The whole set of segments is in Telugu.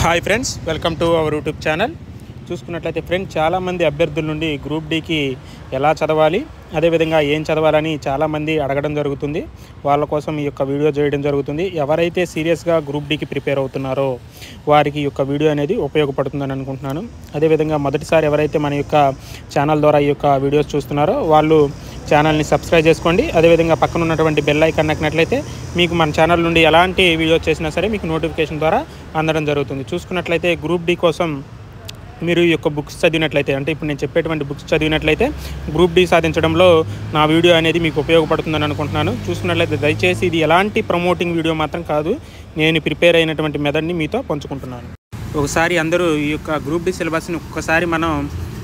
Hi friends, welcome to our YouTube channel. చూసుకున్నట్లయితే ఫ్రెండ్స్, చాలామంది అభ్యర్థుల నుండి గ్రూప్ డీకి ఎలా చదవాలి, అదేవిధంగా ఏం చదవాలని చాలామంది అడగడం జరుగుతుంది. వాళ్ళ కోసం ఈ యొక్క వీడియో చేయడం జరుగుతుంది. ఎవరైతే సీరియస్గా గ్రూప్ డీకి ప్రిపేర్ అవుతున్నారో వారికి ఈ యొక్క వీడియో అనేది ఉపయోగపడుతుందని అనుకుంటున్నాను. అదేవిధంగా మొదటిసారి ఎవరైతే మన యొక్క ఛానల్ ద్వారా ఈ యొక్క వీడియోస్ చూస్తున్నారో వాళ్ళు ఛానల్ని సబ్స్క్రైబ్ చేసుకోండి. అదేవిధంగా పక్కన ఉన్నటువంటి బెల్ ఐకాన్ నొక్కినట్లయితే మీకు మన ఛానల్ నుండి ఎలాంటి వీడియోస్ చేసినా సరే మీకు నోటిఫికేషన్ ద్వారా అందడం జరుగుతుంది. చూసుకున్నట్లయితే గ్రూప్ డి కోసం మీరు ఈ యొక్క బుక్స్ చదివినట్లయితే, అంటే ఇప్పుడు నేను చెప్పేటువంటి బుక్స్ చదివినట్లయితే గ్రూప్ డి సాధించడంలో నా వీడియో అనేది మీకు ఉపయోగపడుతుందని అనుకుంటున్నాను. చూసుకున్నట్లయితే దయచేసి ఇది ఎలాంటి ప్రమోటింగ్ వీడియో మాత్రం కాదు, నేను ప్రిపేర్ అయినటువంటి మెథడ్ని మీతో పంచుకుంటున్నాను. ఒకసారి అందరూ ఈ యొక్క గ్రూప్ డి సిలబస్ని ఒక్కసారి మనం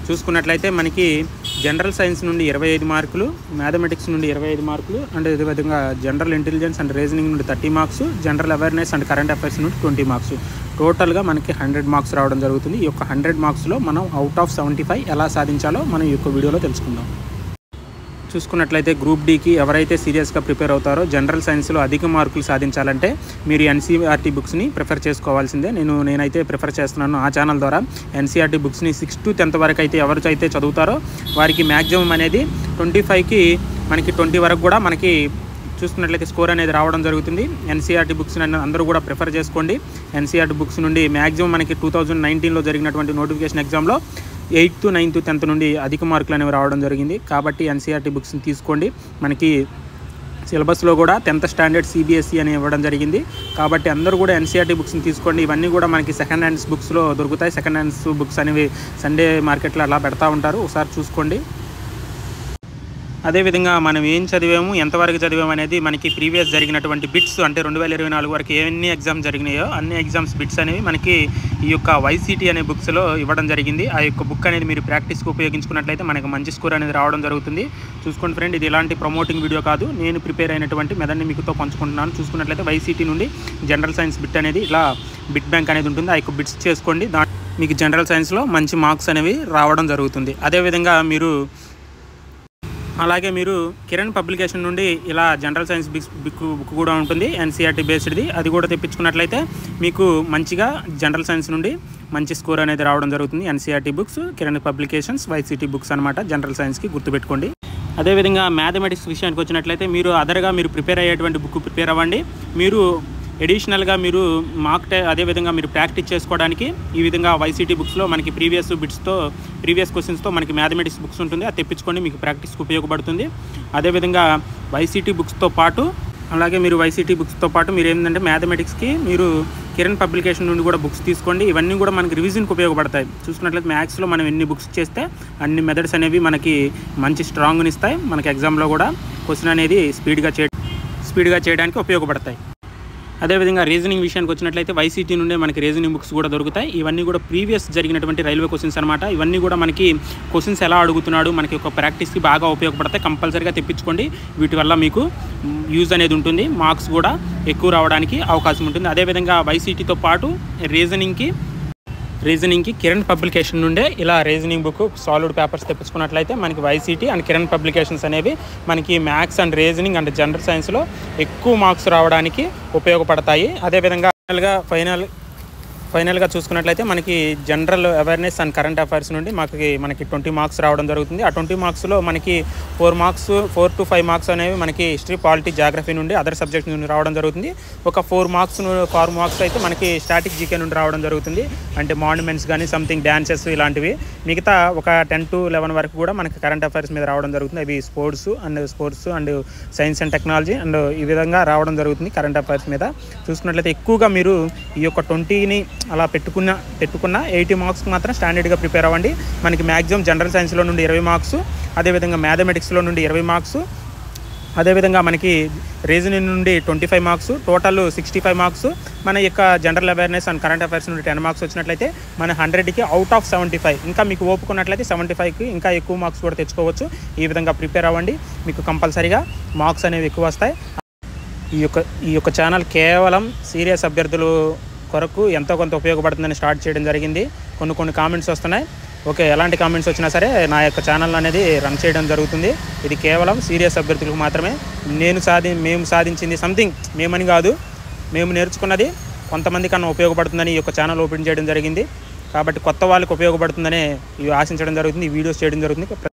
చూసుకున్నట్లయితే మనకి జనరల్ సైన్స్ నుండి 25 మార్కులు, మ్యాథమెటిక్స్ నుండి 25 మార్కులు, అండ్ అదేవిధంగా జనరల్ ఇంటెలిజెన్స్ అండ్ రీజనింగ్ నుండి 30 marks, general awareness and current affairs నుండి 20 మార్క్స్, టోటల్గా మనకి 100 మార్క్స్ రావడం జరుగుతుంది. ఈ యొక్క 100 మార్క్స్లో మనం అవుట్ ఆఫ్ 75 ఎలా సాధించాలో మనం ఈ యొక్క వీడియోలో తెలుసుకుందాం. చూసుకున్నట్లయితే గ్రూప్ డీకి ఎవరైతే సీరియస్గా ప్రిపేర్ అవుతారో జనరల్ సైన్స్లో అధిక మార్కులు సాధించాలంటే మీరు ఎన్సీఆర్టీ బుక్స్ని ప్రిఫర్ చేసుకోవాల్సిందే. నేనైతే ప్రిఫర్ చేస్తున్నాను ఆ ఛానల్ ద్వారా. ఎన్సీఆర్టీ బుక్స్ని 6th to 10th వరకు అయితే ఎవరైతే చదువుతారో వారికి మ్యాక్సిమం అనేది 25కి మనకి 20 వరకు కూడా మనకి చూసుకున్నట్లయితే స్కోర్ అనేది రావడం జరుగుతుంది. ఎన్సీఆర్టీ బుక్స్ అందరూ కూడా ప్రిఫర్ చేసుకోండి. ఎన్సీఆర్టీ బుక్స్ నుండి మ్యాక్సిమం మనకి 2019లో జరిగినటువంటి నోటిఫికేషన్ ఎగ్జామ్లో 8th, 9th, 10th నుండి అధిక మార్కులు అనేవి రావడం జరిగింది. కాబట్టి ఎన్సీఆర్టీ బుక్స్ని తీసుకోండి. మనకి సిలబస్లో కూడా 10th స్టాండర్డ్ సిబిఎస్ఈ అని ఇవ్వడం జరిగింది. కాబట్టి అందరూ కూడా ఎన్సీఆర్టీ బుక్స్ని తీసుకోండి. ఇవన్నీ కూడా మనకి సెకండ్ హ్యాండ్స్ బుక్స్లో దొరుకుతాయి. సెకండ్ హ్యాండ్స్ బుక్స్ అనేవి సండే మార్కెట్లో అలా పెడతా ఉంటారు, ఒకసారి చూసుకోండి. అదేవిధంగా మనం ఏం చదివాము, ఎంతవరకు చదివాము అనేది మనకి ప్రీవియస్ జరిగినటువంటి బిట్స్, అంటే 2024 వరకు ఎన్ని ఎగ్జామ్స్ జరిగినాయో అన్ని ఎగ్జామ్స్ బిట్స్ అనేవి మనకి ఈ యొక్క వైసీటీ అనే బుక్స్లో ఇవ్వడం జరిగింది. ఆ యొక్క బుక్ అనేది మీరు ప్రాక్టీస్కి ఉపయోగించుకున్నట్లయితే మనకు మంచి స్కోర్ అనేది రావడం జరుగుతుంది. చూసుకోండి ఫ్రెండ్, ఇది ఎలాంటి ప్రమోటింగ్ వీడియో కాదు, నేను ప్రిపేర్ అయినటువంటి మెథడ్ని మీకుతో పంచుకుంటున్నాను. చూసుకున్నట్లయితే వైసీటీ నుండి జనరల్ సైన్స్ బిట్ అనేది ఇలా బిట్ బ్యాంక్ అనేది ఉంటుంది. ఆ యొక్క బిట్స్ చేసుకోండి, మీకు జనరల్ సైన్స్లో మంచి మార్క్స్ అనేవి రావడం జరుగుతుంది. అదేవిధంగా అలాగే మీరు కిరణ్ పబ్లికేషన్ నుండి ఇలా జనరల్ సైన్స్ బుక్ కూడా ఉంటుంది, ఎన్సీఆర్టీ బేస్డ్ది. అది కూడా తెప్పించుకున్నట్లయితే మీకు మంచిగా జనరల్ సైన్స్ నుండి మంచి స్కోర్ అనేది రావడం జరుగుతుంది. NCERT books, Kiran publications, VCT books అనమాట జనరల్ సైన్స్కి, గుర్తుపెట్టుకోండి. అదేవిధంగా మ్యాథమెటిక్స్ విషయానికి వచ్చినట్లయితే మీరు అదర్గా మీరు ప్రిపేర్ అయ్యేటువంటి బుక్ ప్రిపేర్ అవ్వండి. మీరు ఎడిషనల్గా మీరు అదేవిధంగా మీరు ప్రాక్టీస్ చేసుకోవడానికి ఈ విధంగా వైసీటీ బుక్స్లో మనకి ప్రీవియస్ క్వశ్చన్స్తో మనకి మ్యాథమెటిక్స్ బుక్స్ ఉంటుంది, అది తెప్పించుకోండి, మీకు ప్రాక్టీస్కి ఉపయోగపడుతుంది. అదేవిధంగా వైసీటీ బుక్స్తో పాటు మీరు ఏంటంటే మ్యాథమెటిక్స్కి మీరు కిరణ్ పబ్లికేషన్ నుండి కూడా బుక్స్ తీసుకోండి. ఇవన్నీ కూడా మనకి రివిజన్కి ఉపయోగపడతాయి. చూసుకున్నట్లయితే మ్యాథ్స్లో మనం ఎన్ని బుక్స్ చేస్తే అన్ని మెథడ్స్ అనేవి మనకి మంచి స్ట్రాంగ్ని ఇస్తాయి. మనకి ఎగ్జామ్లో కూడా క్వశ్చన్ అనేది స్పీడ్గా చేయడానికి ఉపయోగపడతాయి. అదేవిధంగా రీజనింగ్ విషయానికి వచ్చినట్లయితే వైసీటీ నుండే మనకి రీజనింగ్ బుక్స్ కూడా దొరుకుతాయి. ఇవన్నీ కూడా ప్రీవియస్ జరిగినటువంటి రైల్వే క్వశ్చన్స్ అనమాట. ఇవన్నీ కూడా మనకి క్వశ్చన్స్ ఎలా అడుగుతున్నాడు మనకి ఒక ప్రాక్టీస్కి బాగా ఉపయోగపడతాయి. కంపల్సరీగా తెప్పించుకోండి, వీటి వల్ల మీకు యూజ్ అనేది ఉంటుంది, మార్క్స్ కూడా ఎక్కువ రావడానికి అవకాశం ఉంటుంది. అదేవిధంగా వైసీటీతో పాటు రీజనింగ్కి కిరణ్ పబ్లికేషన్ నుండే ఇలా రీజనింగ్ బుక్ సాలిడ్ పేపర్స్ తెప్పించుకున్నట్లయితే మనకి వైసీటీ అండ్ కిరణ్ పబ్లికేషన్స్ అనేవి మనకి maths and reasoning and general సైన్స్లో ఎక్కువ మార్క్స్ రావడానికి ఉపయోగపడతాయి. అదేవిధంగా ఫైనల్గా చూసుకున్నట్లయితే మనకి general awareness and current affairs నుండి మనకి 20 మార్క్స్ రావడం జరుగుతుంది. ఆ 20 మార్క్స్లో మనకి 4 to 5 మార్క్స్ అనేవి మనకి హిస్టరీ, పాలిటీ, జాగ్రఫీ నుండి అదర్ సబ్జెక్ట్స్ నుండి రావడం జరుగుతుంది. ఒక 4 మార్క్స్ అయితే మనకి స్టాటిక్ జీకే నుండి రావడం జరుగుతుంది, అంటే మాన్యుమెంట్స్ కానీ సంథింగ్ డ్యాన్సెస్ ఇలాంటివి. మిగతా ఒక 10 to 11 వరకు కూడా మనకి కరెంట్ అఫైర్స్ మీద రావడం జరుగుతుంది. అవి sports and science and technology and ఈ విధంగా రావడం జరుగుతుంది కరెంట్ అఫైర్స్ మీద. చూసుకున్నట్లయితే ఎక్కువగా మీరు ఈ యొక్క 20ని అలా పెట్టుకున్న 80 మార్క్స్కి మాత్రం స్టాండర్డ్గా ప్రిపేర్ అవ్వండి. మనకి మ్యాక్సిమం జనరల్ సైన్స్లో నుండి 20 మార్క్స్, అదేవిధంగా మ్యాథమెటిక్స్లో నుండి 20 మార్క్స్, అదేవిధంగా మనకి రీజనింగ్ నుండి 25 మార్క్స్, టోటల్ 65 మార్క్స్. మన యొక్క general awareness and current affairs నుండి 10 మార్క్స్ వచ్చినట్లయితే మన 100కి అవుట్ ఆఫ్ 75, ఇంకా మీకు ఓపుకున్నట్లయితే 75కి ఇంకా ఎక్కువ మార్క్స్ కూడా తెచ్చుకోవచ్చు. ఈ విధంగా ప్రిపేర్ అవ్వండి, మీకు కంపల్సరీగా మార్క్స్ అనేవి ఎక్కువ వస్తాయి. ఈ యొక్క ఛానల్ కేవలం సీరియస్ అభ్యర్థులు కొరకు ఎంతో కొంత ఉపయోగపడుతుందని స్టార్ట్ చేయడం జరిగింది. కొన్ని కామెంట్స్ వస్తున్నాయి. ఓకే, ఎలాంటి కామెంట్స్ వచ్చినా సరే నా యొక్క ఛానల్ అనేది రన్ చేయడం జరుగుతుంది. ఇది కేవలం సీరియస్ అభ్యర్థులకు మాత్రమే. మేము సాధించింది సంథింగ్, మేమని కాదు, మేము నేర్చుకున్నది కొంతమంది కన్నా ఉపయోగపడుతుందని ఈ యొక్క ఛానల్ ఓపెన్ చేయడం జరిగింది. కాబట్టి కొత్త వాళ్ళకి ఉపయోగపడుతుందనే ఇవి ఆశించడం జరుగుతుంది, ఈ వీడియోస్ చేయడం జరుగుతుంది.